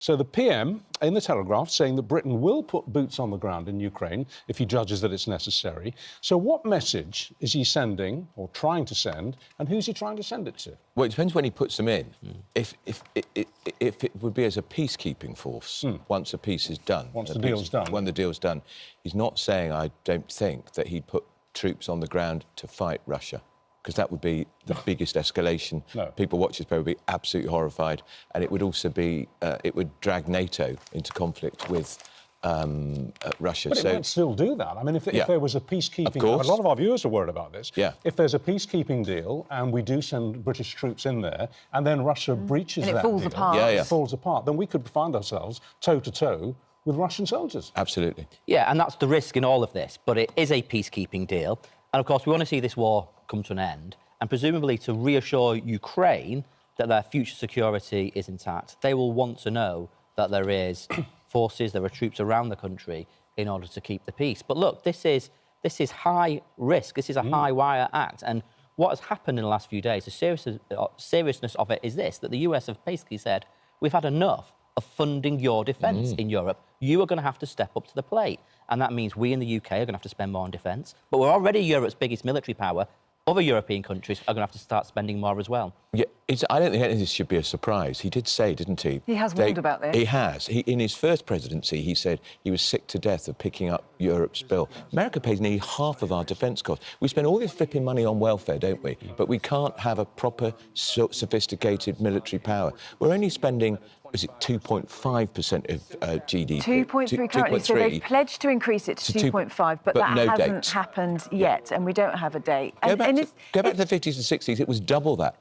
So the PM in the Telegraph saying that Britain will put boots on the ground in Ukraine if he judges that it's necessary. So what message is he sending or trying to send, and who's he trying to send it to? Well, it depends when he puts them in. If it would be as a peacekeeping force, once a peace is done. Once the deal's done. When the deal's done. He's not saying, I don't think, that he'd put troops on the ground to fight Russia, because that would be the biggest escalation. No. People watch this program would be absolutely horrified, and it would also be, it would drag NATO into conflict with Russia. But it might still do that. I mean, if there was a peacekeeping... Of course. A lot of our viewers are worried about this. Yeah. If there's a peacekeeping deal and we do send British troops in there and then Russia breaches that and it falls deal, apart. It falls apart, then we could find ourselves toe-to-toe with Russian soldiers. Absolutely. Yeah, and that's the risk in all of this. But it is a peacekeeping deal. And, of course, we want to see this war come to an end. And presumably to reassure Ukraine that their future security is intact, they will want to know that there is forces, there are troops around the country in order to keep the peace. But look, this is high risk. This is a high wire act. And what has happened in the last few days, the seriousness of it is this, that the US have basically said, we've had enough of funding your defence in Europe. You are going to have to step up to the plate. And that means we in the UK are going to have to spend more on defence. But we're already Europe's biggest military power. Other European countries are going to have to start spending more as well. Yeah, I don't think any of this should be a surprise. He did say, didn't he? He has warned about this. He has. In his first presidency, he said he was sick to death of picking up Europe's bill. America pays nearly half of our defence costs. We spend all this flipping money on welfare, don't we? But we can't have a proper, sophisticated military power. We're only spending... is it 2.5% of GDP? 2.3 currently, so they've pledged to increase it to 2.5, but that no hasn't date. happened yet, and we don't have a date. Go back to the 50s and 60s, it was double that.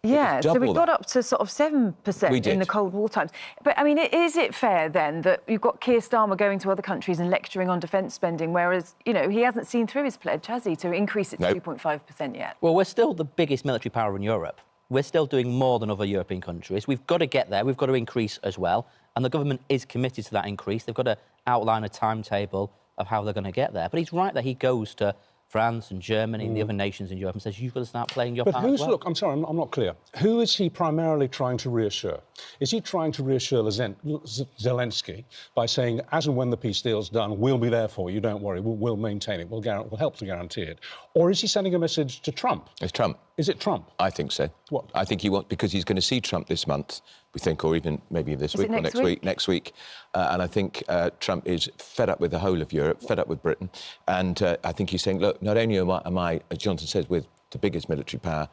Yeah, so we've got up to sort of 7% in the Cold War times. But, I mean, is it fair, then, that you've got Keir Starmer going to other countries and lecturing on defence spending, whereas, you know, he hasn't seen through his pledge, has he, to increase it to 2.5% yet? Well, we're still the biggest military power in Europe. We're still doing more than other European countries. We've got to get there. We've got to increase as well. And the government is committed to that increase. They've got to outline a timetable of how they're going to get there. But he's right that he goes to France and Germany and the other nations in Europe and says, you've got to start playing your part as well. Look, I'm sorry, I'm not clear. Who is he primarily trying to reassure? Is he trying to reassure Zelensky by saying, as and when the peace deal's done, we'll be there for you, don't worry, we'll maintain it, we'll help to guarantee it? Or is he sending a message to Trump? It's Trump. Is it Trump? I think so. What? I think he wants, because he's going to see Trump this month, we think, or even maybe this week or next week. And I think Trump is fed up with the whole of Europe, fed up with Britain. And I think he's saying, look, not only am I, as Johnson says, with the biggest military power,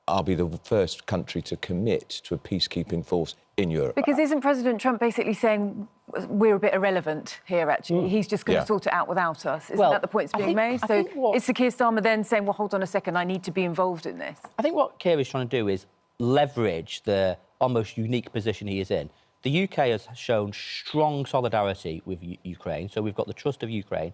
I'll be the first country to commit to a peacekeeping force in Europe. Because isn't President Trump basically saying we're a bit irrelevant here, actually? He's just going to sort it out without us. Isn't that the point that's being made? So is Sir Keir Starmer then saying, well, hold on a second, I need to be involved in this? I think what Keir is trying to do is leverage the almost unique position he is in. The UK has shown strong solidarity with Ukraine, so we've got the trust of Ukraine.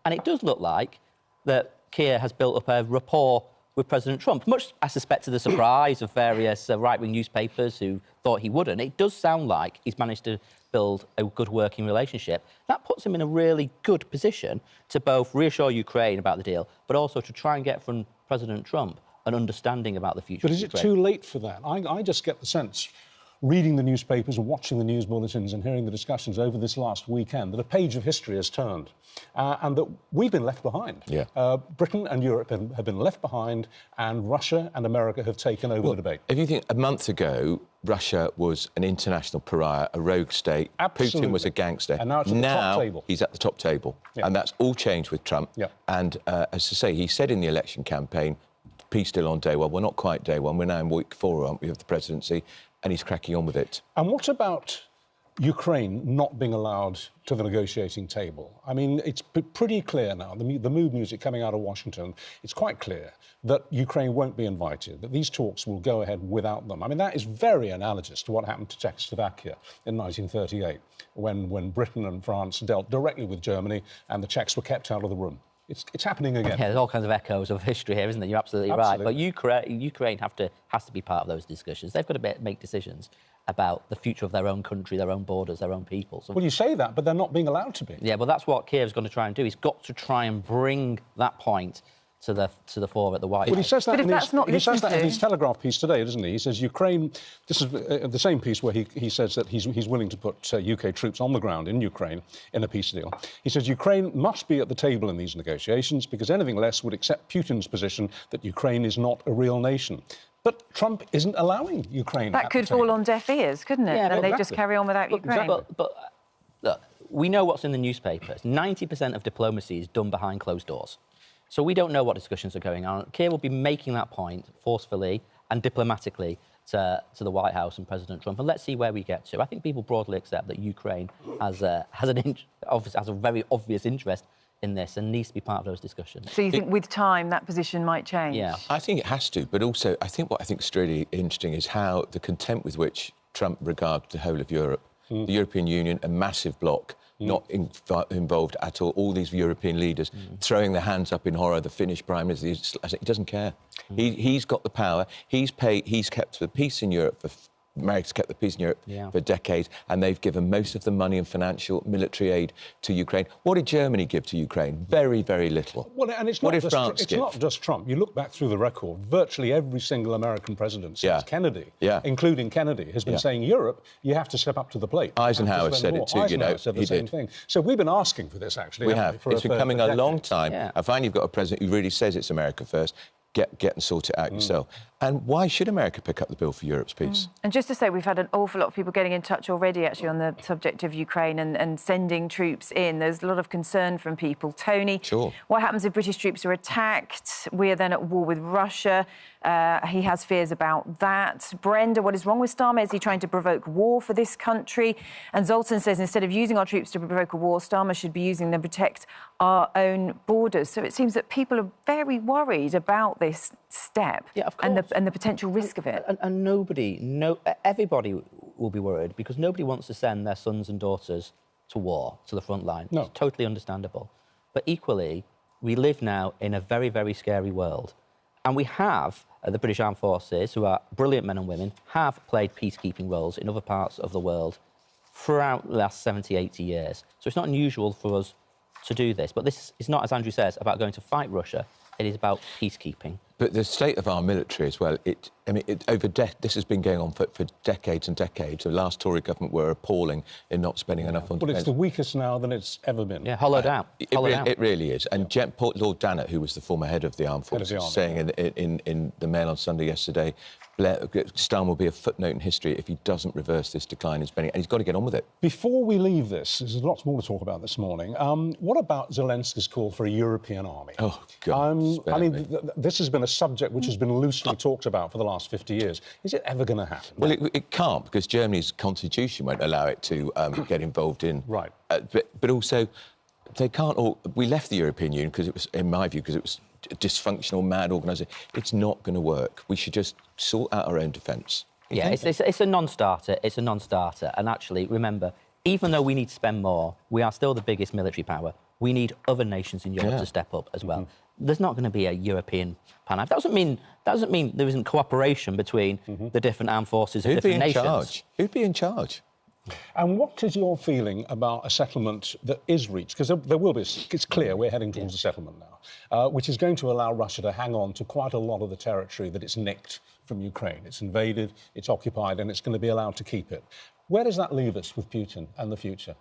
And it does look like that Keir has built up a rapport with President Trump, much, I suspect, to the surprise of various right-wing newspapers who thought he wouldn't. It does sound like he's managed to build a good working relationship. That puts him in a really good position to both reassure Ukraine about the deal, but also to try and get from President Trump an understanding about the future. But is it too late for that? I just get the sense, reading the newspapers and watching the news bulletins and hearing the discussions over this last weekend, that a page of history has turned and that we've been left behind. Britain and Europe have been left behind, and Russia and America have taken over the debate. If you think a month ago, Russia was an international pariah, a rogue state. Absolutely. Putin was a gangster. And now it's at the top table. He's at the top table. And that's all changed with Trump. And as I say, he said in the election campaign, peace deal on day one. We're not quite day one. We're now in week 4, aren't we, of the presidency? And he's cracking on with it. And what about Ukraine not being allowed to the negotiating table? I mean, it's pretty clear now, the mood music coming out of Washington, it's quite clear that Ukraine won't be invited, that these talks will go ahead without them. I mean, that is very analogous to what happened to Czechoslovakia in 1938, when Britain and France dealt directly with Germany and the Czechs were kept out of the room. It's happening again. Yeah, there's all kinds of echoes of history here, isn't there? You're absolutely right. But Ukraine has to be part of those discussions. They've got to make decisions about the future of their own country, their own borders, their own people. So, well, you say that, but they're not being allowed to be. Yeah, well, that's what Kiev's going to try and do. He's got to try and bring that point to the fore at the White House. Well, he says that, he says that in his Telegraph piece today, doesn't he? He says Ukraine... This is the same piece where he says that he's willing to put UK troops on the ground in Ukraine in a peace deal. He says Ukraine must be at the table in these negotiations because anything less would accept Putin's position that Ukraine is not a real nation. But Trump isn't allowing Ukraine. That could fall on deaf ears, couldn't it? Yeah, and they just carry on without Ukraine. But look, we know what's in the newspapers. 90% of diplomacy is done behind closed doors. So we don't know what discussions are going on. Keir will be making that point forcefully and diplomatically to the White House and President Trump. And let's see where we get to. I think people broadly accept that Ukraine has a very obvious interest in this and needs to be part of those discussions. So you think with time that position might change? Yeah. I think it has to, but also I think what I think is really interesting is how the contempt with which Trump regards the whole of Europe, the European Union, a massive bloc, not involved at all these European leaders throwing their hands up in horror. The Finnish Prime Minister, he doesn't care. He's got the power. He's kept the peace in Europe America's kept the peace in Europe for decades, and they've given most of the money and financial military aid to Ukraine. What did Germany give to Ukraine? Very, very little. Well, and it's not just Trump. You look back through the record, virtually every single American president since Kennedy, including Kennedy, has been saying, Europe, you have to step up to the plate. Eisenhower said it too, Eisenhower said the same thing. So we've been asking for this, actually. We have. It's been coming a long time. Yeah. I find you've got a president who really says it's America first. Get and sort it out yourself. And why should America pick up the bill for Europe's peace? And just to say, we've had an awful lot of people getting in touch already, actually, on the subject of Ukraine and sending troops in. There's a lot of concern from people. Tony, what happens if British troops are attacked? We're then at war with Russia. He has fears about that. Brenda, what is wrong with Starmer? Is he trying to provoke war for this country? And Zoltan says, instead of using our troops to provoke a war, Starmer should be using them to protect our own borders. So it seems that people are very worried about this step and the potential risk of it. And everybody will be worried because nobody wants to send their sons and daughters to war, to the front line. No. It's totally understandable. But equally, we live now in a very, very scary world. And we have the British Armed Forces, who are brilliant men and women, have played peacekeeping roles in other parts of the world throughout the last 70, 80 years. So it's not unusual for us to do this. But this is not, as Andrew says, about going to fight Russia. It is about peacekeeping. But the state of our military as well, this has been going on for decades and decades. The last Tory government were appalling in not spending enough on defence. But it's the weakest now than it's ever been. Yeah, hollowed out. It really is. And Lord Dannett, who was the former head of the Armed Forces, saying in the Mail on Sunday yesterday, Starmer will be a footnote in history if he doesn't reverse this decline in spending, and he's got to get on with it. Before we leave this, there's lots more to talk about this morning. What about Zelensky's call for a European army? Oh, God. This has been a subject which has been loosely talked about for the last 50 years. Is it ever going to happen? Well, it can't, because Germany's constitution won't allow it to get involved in... Right. But also, they can't all... We left the European Union because it was, in my view, because it was a dysfunctional, mad organisation. It's not going to work. We should just sort out our own defence. Yeah, it's a non-starter. It's a non-starter. And actually, remember, even though we need to spend more, we are still the biggest military power. We need other nations in Europe to step up as well. There's not going to be a European pan. That doesn't mean there isn't cooperation between the different armed forces of different nations. Who'd be in charge? And what is your feeling about a settlement that is reached? Because there will be, it's clear we're heading towards a settlement now, which is going to allow Russia to hang on to quite a lot of the territory that it's nicked from Ukraine. It's invaded, it's occupied, and it's going to be allowed to keep it. Where does that leave us with Putin and the future?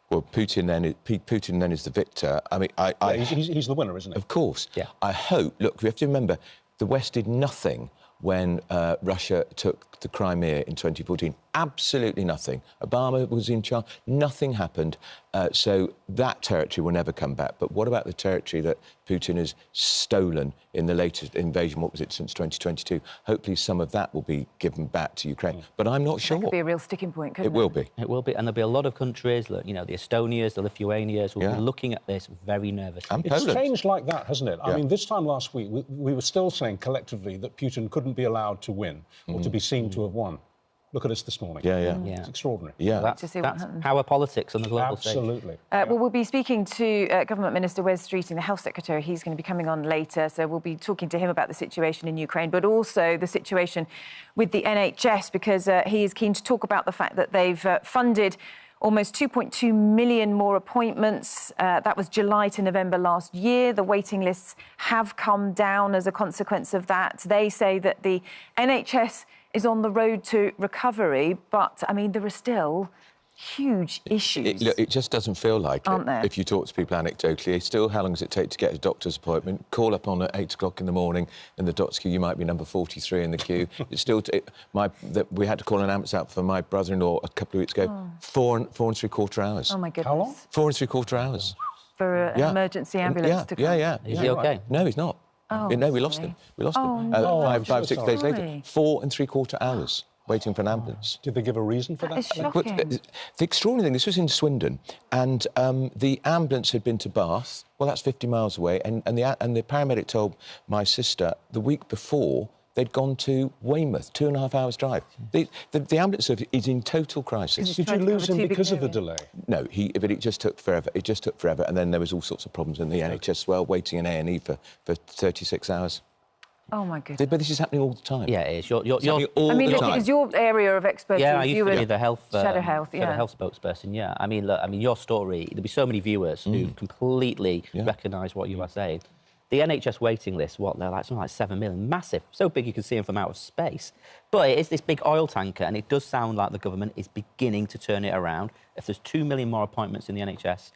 Well, Putin then is the victor. I mean, he's the winner, isn't he? Of course. Yeah. I hope. Look, we have to remember, the West did nothing when Russia took the Crimea in 2014. Absolutely nothing. Obama was in charge. Nothing happened. So that territory will never come back. But what about the territory that Putin has stolen in the latest invasion? What was it, since 2022? Hopefully some of that will be given back to Ukraine. But I'm not sure. That could be a real sticking point, couldn't it? It will be. It will be. And there'll be a lot of countries, you know, the Estonias, the Lithuanias, will be looking at this very nervously. And it's changed like that, hasn't it? I mean, this time last week, we were still saying collectively that Putin couldn't be allowed to win or to be seen to have won. Look at us this morning. Yeah. It's extraordinary. Yeah, that's power politics on the global stage. Absolutely. Well, we'll be speaking to Government Minister Wes Streeting, the Health Secretary. He's going to be coming on later, so we'll be talking to him about the situation in Ukraine, but also the situation with the NHS, because he is keen to talk about the fact that they've funded almost 2.2 million more appointments. That was July to November last year. The waiting lists have come down as a consequence of that. They say that the NHS is on the road to recovery, but, I mean, there are still huge issues. It just doesn't feel like Aren't it. there? If you talk to people anecdotally, still, how long does it take to get a doctor's appointment? Call up on at 8 o'clock in the morning in the doctor's queue, you might be number 43 in the queue. It's still... we had to call an ambulance out for my brother-in-law a couple of weeks ago. 4 and 3/4 hours. Oh, my goodness. How long? 4 and 3/4 hours. For an emergency ambulance to come? Is he OK? No, he's not. Oh, no, we lost him. We lost him. Five, 6 days later. 4 and 3/4 hours waiting for an ambulance. Did they give a reason for that? It's shocking. The extraordinary thing, this was in Swindon, and the ambulance had been to Bath. Well, that's 50 miles away, and the paramedic told my sister the week before they'd gone to Weymouth, 2.5 hours drive. The ambulance service is in total crisis. Did you lose him because of the delay? No, but it just took forever. It just took forever, and then there was all sorts of problems in the NHS as well, waiting in A&E for 36 hours. Oh, my goodness. But this is happening all the time. Yeah, it is. I mean, look, it's your area of expertise. Yeah, I used to be the health... Shadow Health, Shadow Health spokesperson, yeah. I mean, look, your story, there'll be so many viewers who completely recognise what you are saying. The NHS waiting list, they're like something like 7 million, massive, so big you can see them from outer space. But it is this big oil tanker, and it does sound like the government is beginning to turn it around. If there's 2 million more appointments in the NHS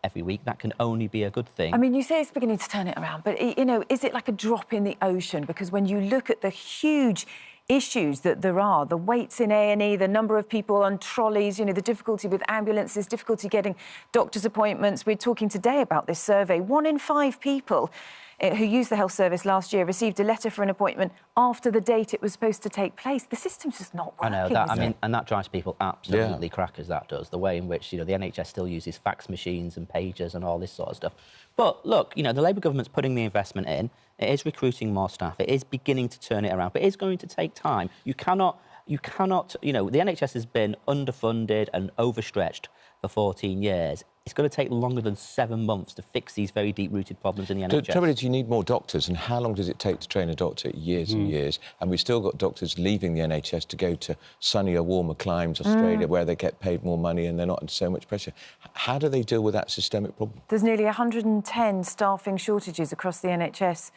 every week, that can only be a good thing. I mean, you say it's beginning to turn it around, but, you know, is it like a drop in the ocean? Because when you look at the huge issues that there are, the waits in A&E, the number of people on trolleys, you know, the difficulty with ambulances, difficulty getting doctor's appointments. We're talking today about this survey. 1 in 5 people who used the health service last year received a letter for an appointment after the date it was supposed to take place. The system's just not working. I know that. I mean, and that drives people absolutely crackers. That does, the way in which, you know, the NHS still uses fax machines and pagers and all this sort of stuff. But look, you know, the Labour government's putting the investment in. It is recruiting more staff. It is beginning to turn it around, but it is going to take time. You cannot, you know, the NHS has been underfunded and overstretched for 14 years. It's going to take longer than 7 months to fix these very deep-rooted problems in the NHS. The trouble is you need more doctors, and how long does it take to train a doctor? Years and years. And we've still got doctors leaving the NHS to go to sunnier, warmer climes, Australia, where they get paid more money and they're not under so much pressure. How do they deal with that systemic problem? There's nearly 110 staffing shortages across the NHS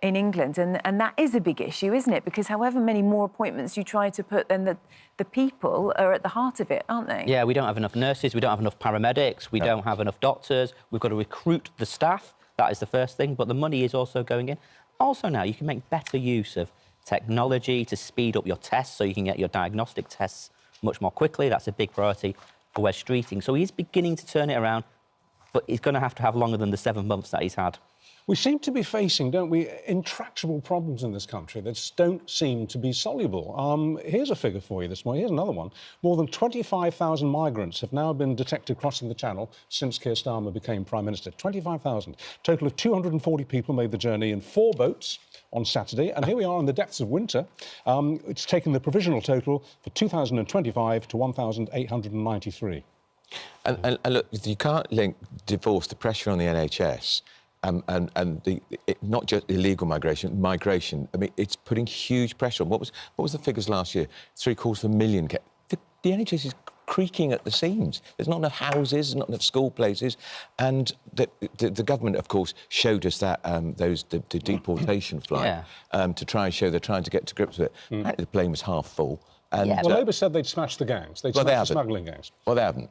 in England, and that is a big issue, isn't it? Because however many more appointments you try to put, then the people are at the heart of it, aren't they? Yeah, we don't have enough nurses, we don't have enough paramedics, we don't have enough doctors. We've got to recruit the staff. That is the first thing, but the money is also going in. Also now, you can make better use of technology to speed up your tests so you can get your diagnostic tests much more quickly. That's a big priority for Wes Streeting. So he's beginning to turn it around, but he's going to have longer than the 7 months that he's had. We seem to be facing, don't we, intractable problems in this country that just don't seem to be soluble. Here's a figure for you this morning. Here's another one. More than 25,000 migrants have now been detected crossing the Channel since Keir Starmer became Prime Minister. 25,000. Total of 240 people made the journey in 4 boats on Saturday. And here we are in the depths of winter. It's taken the provisional total for 2025 to 1,893. And look, you can't divorce the pressure on the NHS and not just illegal migration. I mean, it's putting huge pressure on. What was the figures last year? 750,000. The NHS is creaking at the seams. There's not enough houses, there's not enough school places, and the government, of course, showed us that the deportation flight to try and show they're trying to get to grips with it. The plane was half full. And, well, Labour said they'd smash the gangs. They'd smash the smuggling gangs. Well, they haven't.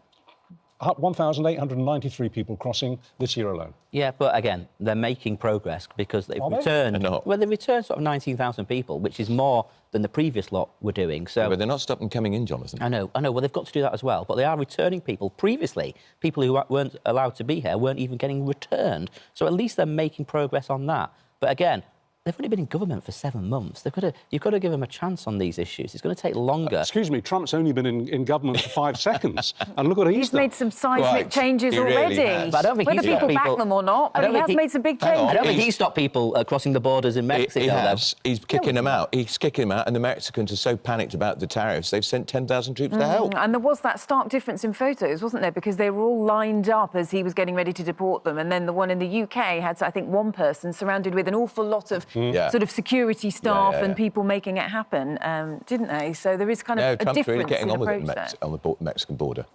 1,893 people crossing this year alone. Yeah, but again, they're making progress because they've returned... Well, they've returned sort of 19,000 people, which is more than the previous lot were doing. So, but they're not stopping coming in, Jonathan. I know. Well, they've got to do that as well. But they are returning people. Previously, people who weren't allowed to be here weren't even getting returned. So at least they're making progress on that. But again, they've only been in government for 7 months. You've got to give them a chance on these issues. It's going to take longer. Excuse me, Trump's only been in government for 5 seconds, and look what he's done. Made some seismic changes already. Really but I don't think whether people back them or not, but he has made some big changes. I don't think he stopped people crossing the borders in Mexico. He has. He's kicking them out. He's kicking them out, and the Mexicans are so panicked about the tariffs, they've sent 10,000 troops to help. And there was that stark difference in photos, wasn't there? Because they were all lined up as he was getting ready to deport them, and then the one in the UK had, I think, one person surrounded with an awful lot of sort of security staff and people making it happen, didn't they? So there is kind of a Trump's difference really getting in on with approach it on the Mexican border.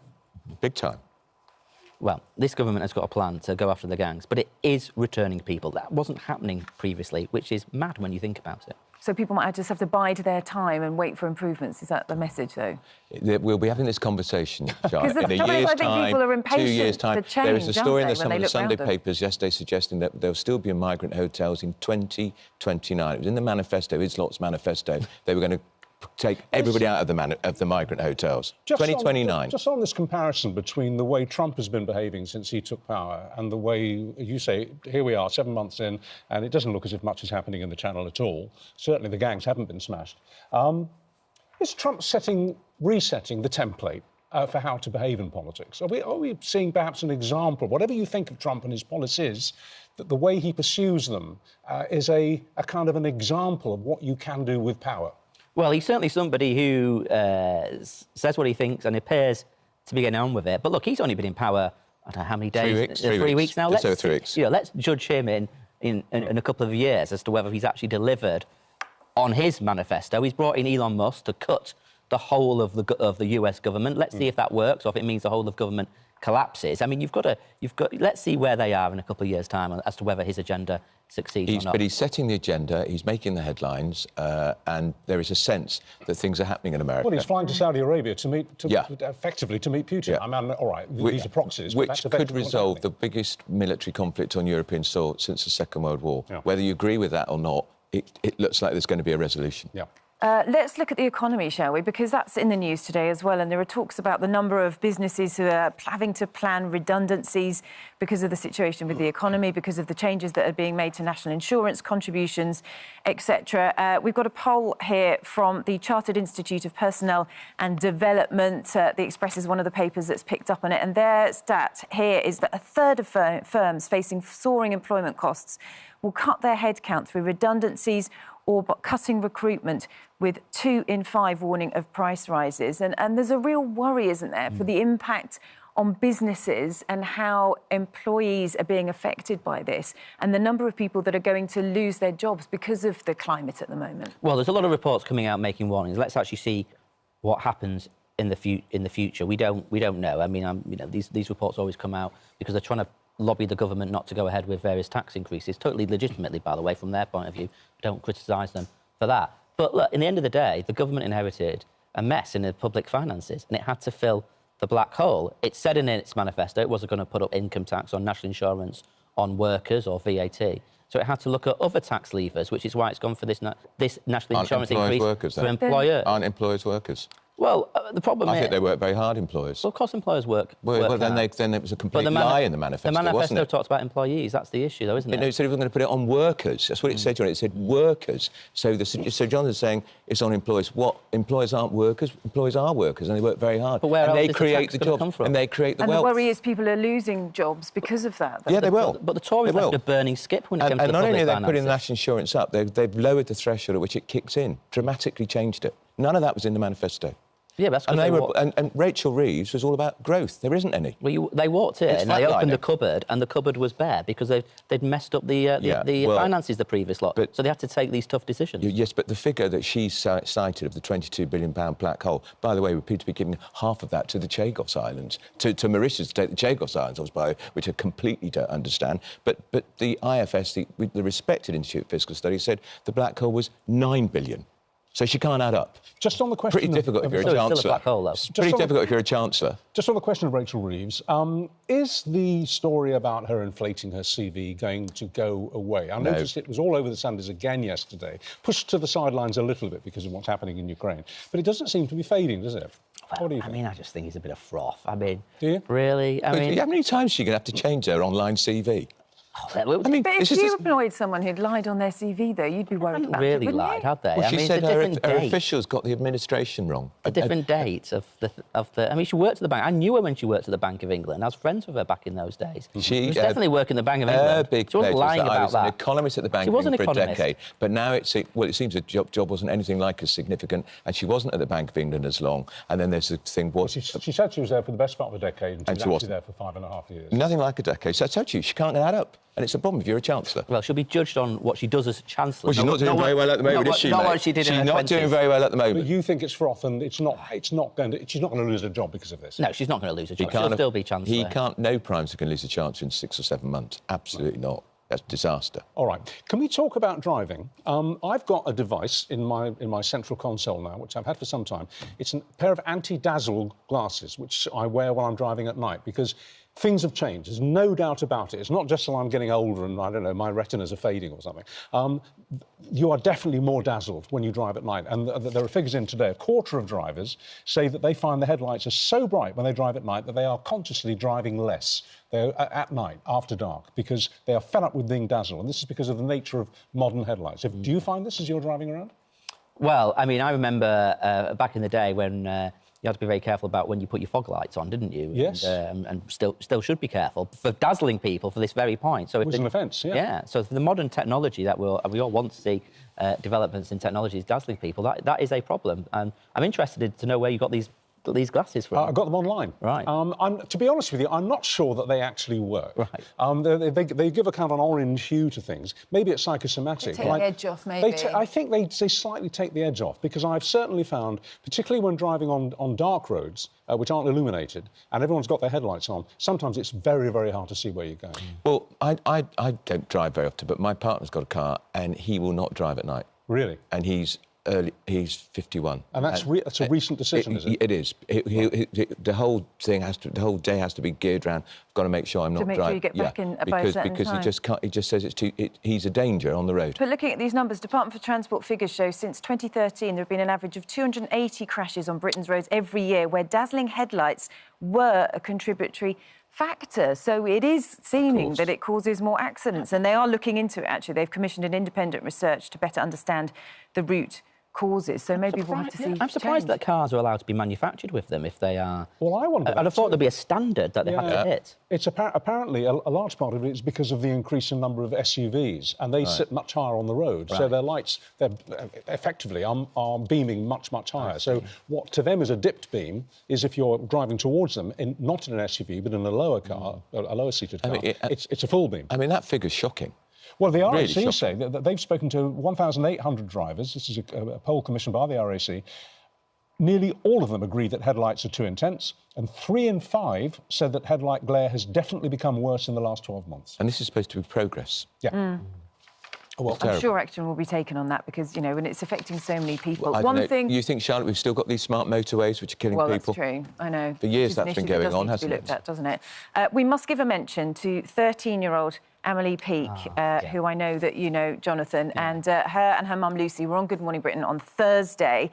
big time. Well, this government has got a plan to go after the gangs, but it is returning people. That wasn't happening previously, which is mad when you think about it. So people might just have to bide their time and wait for improvements. Is that the message, though? We'll be having this conversation, Charlotte, in a year's I think time, people are 2 years' time. change, there is a story in some of the Sunday them. papers yesterday suggesting that there'll still be migrant hotels in 2029. It was in the manifesto, Islot's manifesto. They were going to take everybody out of the migrant hotels. 2029. Just on this comparison between the way Trump has been behaving since he took power and the way, you say, here we are, 7 months in, and it doesn't look as if much is happening in the Channel at all. Certainly the gangs haven't been smashed. Is Trump resetting the template for how to behave in politics? Are we seeing perhaps an example, whatever you think of Trump and his policies, that the way he pursues them is a kind of an example of what you can do with power? Well, he's certainly somebody who says what he thinks and appears to be getting on with it. But look, he's only been in power, I don't know how many days? 3 weeks now. Just over 3 weeks. Let's judge him in a couple of years as to whether he's actually delivered on his manifesto. He's brought in Elon Musk to cut the whole of the US government. Let's see if that works or if it means the whole of government collapses. I mean, you've got. Let's see where they are in a couple of years' time as to whether his agenda succeeds or not. But he's setting the agenda. He's making the headlines, and there is a sense that things are happening in America. Well, he's flying to Saudi Arabia effectively to meet Putin. Yeah. I mean, all right, these are proxies, which could resolve the biggest military conflict on European soil since the Second World War. Yeah. Whether you agree with that or not, it looks like there's going to be a resolution. Yeah. Let's look at the economy, shall we? Because that's in the news today as well. And there are talks about the number of businesses who are having to plan redundancies because of the situation with the economy, because of the changes that are being made to national insurance contributions, etc. We've got a poll here from the Chartered Institute of Personnel and Development. The Express is one of the papers that's picked up on it. And their stat here is that a third of firms facing soaring employment costs will cut their headcount through redundancies or cutting recruitment, with 2 in 5 warning of price rises. And there's a real worry, isn't there, for the impact on businesses and how employees are being affected by this and the number of people that are going to lose their jobs because of the climate at the moment. Well, there's a lot of reports coming out making warnings. Let's actually see what happens in the future. We don't know. I mean, these reports always come out because they're trying to lobby the government not to go ahead with various tax increases, totally legitimately, by the way, from their point of view. Don't criticise them for that. But look, in the end of the day, the government inherited a mess in the public finances and it had to fill the black hole. It said in its manifesto it wasn't going to put up income tax on national insurance on workers or VAT. So it had to look at other tax levers, which is why it's gone for this national insurance increase for employers. Aren't employers workers? Well, the problem is... I think they work very hard, employers. Well, of course employers work then it was a complete lie in the manifesto, wasn't it? The manifesto it? talked about employees. That's the issue, though, isn't it? No, it said it was going to put it on workers. That's what it said, John. It said workers. So Jonathan's saying it's on employers. What? Employers aren't workers? Employers are workers, and they work very hard. But where else they is create the the jobs jobs, from? and they create the wealth. And the worry is people are losing jobs because of that. Yeah, they will. But the Tories left a burning skip when it comes to the public finances. And not only are they putting the national insurance up, they've lowered the threshold at which it kicks in, dramatically changed it. None of that was in the manifesto. Yeah, that's and Rachel Reeves was all about growth. There isn't any. Well, they walked in and they opened the cupboard, and the cupboard was bare because they'd messed up the finances the previous lot. So they had to take these tough decisions. Yes, but the figure that she cited of the £22 billion black hole, by the way, we appear to be giving half of that to the Chagos Islands, to Mauritius to take the Chagos Islands, which I completely don't understand. But the IFS, the respected Institute of Fiscal Studies, said the black hole was £9 billion. So she can't add up. Just on the question... Pretty difficult if you're a chancellor. Still a black hole, though. Pretty difficult if you're a chancellor. Just on the question of Rachel Reeves, is the story about her inflating her CV going to go away? I noticed it was all over the Sundays again yesterday, pushed to the sidelines a little bit because of what's happening in Ukraine. But it doesn't seem to be fading, does it? Well, what do you think? I mean, I just think he's a bit of froth. I mean... Do you? Really? How many times are you going to have to change her online CV? But if you employed someone who'd lied on their CV, though, you'd be worried about it, wouldn't lied, you? had they? Well, she said her officials got the administration wrong. A different date of the... I mean, she worked at the bank. I knew her when she worked at the Bank of England. I was friends with her back in those days. She was definitely working at the Bank of England. Big she wasn't lying about that. I was an economist at the Bank of England for a decade. But now it seems the job wasn't anything like as significant, and she wasn't at the Bank of England as long. And then there's the thing... She said she was there for the best part of a decade, and she was actually there for 5.5 years. Nothing like a decade. So I told you, she can't add up. And it's a problem if you're a chancellor. Well, she'll be judged on what she does as a chancellor. Well, she's not doing very well at the moment, is she, Not mate? what she did in her 20s. She's not doing very well at the moment. But you think it's froth, and she's not going to lose her job because of this? No, she's not going to lose her job. She'll still be chancellor. No Prime Minister can lose a chancellor in 6 or 7 months. Absolutely not. That's disaster. All right. Can we talk about driving? I've got a device in my central console now, which I've had for some time. It's a pair of anti-dazzle glasses, which I wear while I'm driving at night, because things have changed. There's no doubt about it. It's not just that I'm getting older and, I don't know, my retinas are fading or something. You are definitely more dazzled when you drive at night. And there are figures in today. A quarter of drivers say that they find the headlights are so bright when they drive at night that they are consciously driving less at night, after dark, because they are fed up with being dazzled. And this is because of the nature of modern headlights. Do you find this as you're driving around? Well, I mean, I remember back in the day when... you had to be very careful about when you put your fog lights on, didn't you? Yes. And still should be careful for dazzling people for this very point. So it was an offence, yeah. Yeah. So the modern technology that we all want to see developments in technology is dazzling people. That is a problem. And I'm interested to know where you got these glasses from. I got them online. Right. To be honest with you, I'm not sure that they actually work. Right. They give a kind of an orange hue to things. Maybe it's psychosomatic. They take the edge off, maybe. I think they slightly take the edge off, because I've certainly found, particularly when driving on dark roads, which aren't illuminated, and everyone's got their headlights on, sometimes it's very, very hard to see where you're going. Well, I don't drive very often, but my partner's got a car, and he will not drive at night. Really? And he's 51. And that's a recent decision, is it? It is. The whole day has to be geared around. I've got to make sure I'm not driving. To make sure you get back in by a certain because time. he just can't. He just says he's a danger on the road. But looking at these numbers, Department for Transport figures show since 2013 there have been an average of 280 crashes on Britain's roads every year, where dazzling headlights were a contributory factor. So it is seeming that it causes more accidents, and they are looking into it, actually. They've commissioned an independent research to better understand the root causes, so maybe we'll have to see. I'm surprised that cars are allowed to be manufactured with them if they are. Well, I wonder. I'd have thought there'd be a standard that they have to hit. It's apparently a large part of it is because of the increasing number of SUVs, and they sit much higher on the road, so their lights, effectively are beaming much higher. So what to them is a dipped beam is if you're driving towards them, not in an SUV but in a lower car, a lower seated car. It's a full beam. I mean, that figure's shocking. Well, the RAC say that they've spoken to 1,800 drivers. This is a poll commissioned by the RAC. Nearly all of them agree that headlights are too intense, and 3 in 5 said that headlight glare has definitely become worse in the last 12 months. And this is supposed to be progress. Yeah. Well, I'm sure action will be taken on that, because, you know, when it's affecting so many people. Well, One thing... You think, Charlotte, we've still got these smart motorways which are killing people? Well, that's true. I know. For years that's been going on, hasn't it? Looked at, doesn't it? We must give a mention to 13-year-old Madeley Peake, who I know that you know, Jonathan, and her and her mum Lucy were on Good Morning Britain on Thursday.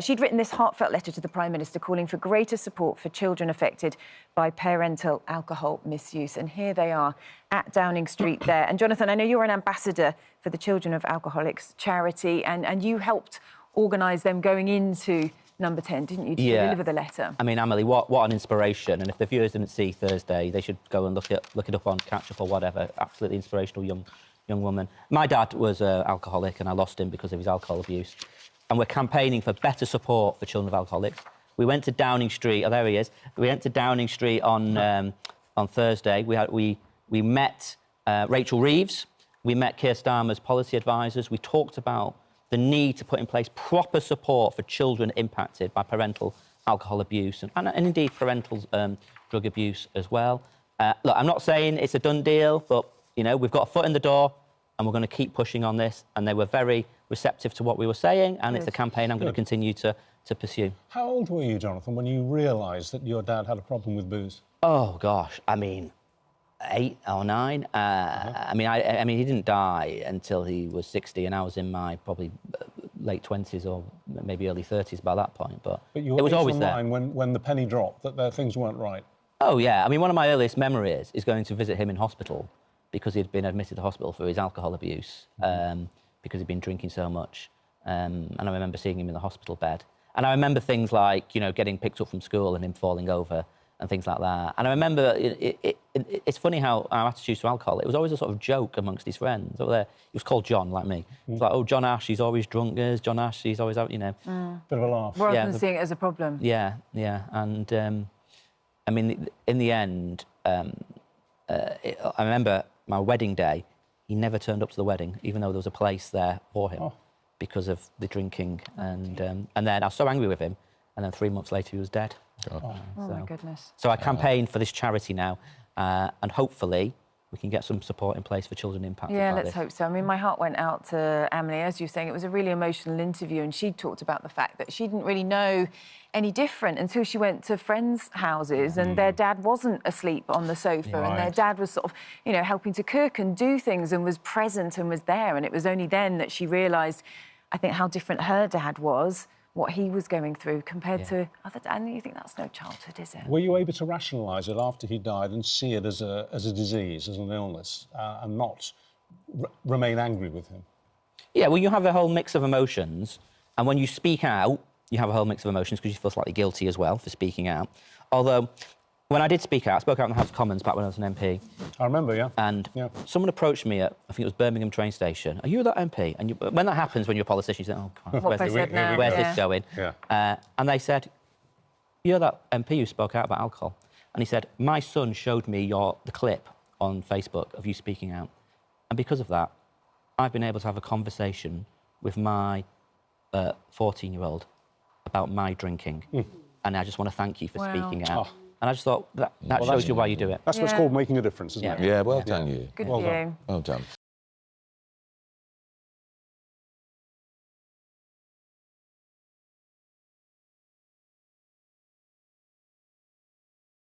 She'd written this heartfelt letter to the Prime Minister calling for greater support for children affected by parental alcohol misuse. And here they are at Downing Street there. And Jonathan, I know you're an ambassador for the Children of Alcoholics charity, and you helped organise them going into Number 10, didn't you, to deliver the letter? I mean, Madeley, what an inspiration. And if the viewers didn't see Thursday, they should go and look it up on Catch Up or whatever. Absolutely inspirational young woman. My dad was an alcoholic, and I lost him because of his alcohol abuse. And we're campaigning for better support for children of alcoholics. We went to Downing Street. Oh, there he is. We went to Downing Street on Thursday. We met Rachel Reeves. We met Keir Starmer's policy advisors. We talked about the need to put in place proper support for children impacted by parental alcohol abuse and indeed parental drug abuse as well. Look, I'm not saying it's a done deal, but, you know, we've got a foot in the door and we're going to keep pushing on this. And they were very receptive to what we were saying, and it's a campaign I'm going to continue to pursue. How old were you, Jonathan, when you realised that your dad had a problem with booze? Oh, gosh, I mean, 8 or 9. I mean, he didn't die until he was 60, and I was in my probably late 20s or maybe early 30s by that point. But you it was always there. When the penny dropped that things weren't right. Oh yeah, I mean, one of my earliest memories is going to visit him in hospital because he'd been admitted to hospital for his alcohol abuse because he'd been drinking so much. And I remember seeing him in the hospital bed. And I remember things like, you know, getting picked up from school and him falling over and things like that. And I remember it's funny how our attitudes to alcohol, it was always a sort of joke amongst his friends. Over there, he was called John, like me. It's like, oh, John Ash, he's always drunk. There's John Ash, he's always out, you know. Bit of a laugh. Rather than seeing it as a problem. Yeah. And I mean, in the end, I remember my wedding day, he never turned up to the wedding, even though there was a place there for him because of the drinking. And then I was so angry with him, and then 3 months later he was dead. Oh my goodness. So I campaign for this charity now, and hopefully we can get some support in place for children impacted by this. Yeah, let's hope so. I mean, my heart went out to Emily. As you were saying, it was a really emotional interview, and she talked about the fact that she didn't really know any different until she went to friends' houses and their dad wasn't asleep on the sofa and their dad was sort of, you know, helping to cook and do things and was present and was there. And it was only then that she realised, I think, how different her dad was, what he was going through compared to other dads. And you think that's no childhood, is it? Were you able to rationalise it after he died and see it as a disease, as an illness, and not remain angry with him? Yeah, well, you have a whole mix of emotions, and when you speak out, you have a whole mix of emotions because you feel slightly guilty as well for speaking out. Although, when I did speak out, I spoke out in the House of Commons back when I was an MP. I remember, yeah. And someone approached me at, I think it was Birmingham train station. Are you that MP? And when that happens, when you're a politician, you say, oh, God, where's this going? Yeah. And they said, you're that MP who spoke out about alcohol. And he said, my son showed me the clip on Facebook of you speaking out. And because of that, I've been able to have a conversation with my 14-year-old about my drinking. And I just want to thank you for speaking out. And I just thought, that shows you why you do it. That's what's called making a difference, isn't it? Yeah, well done, you. Good for you. Well done.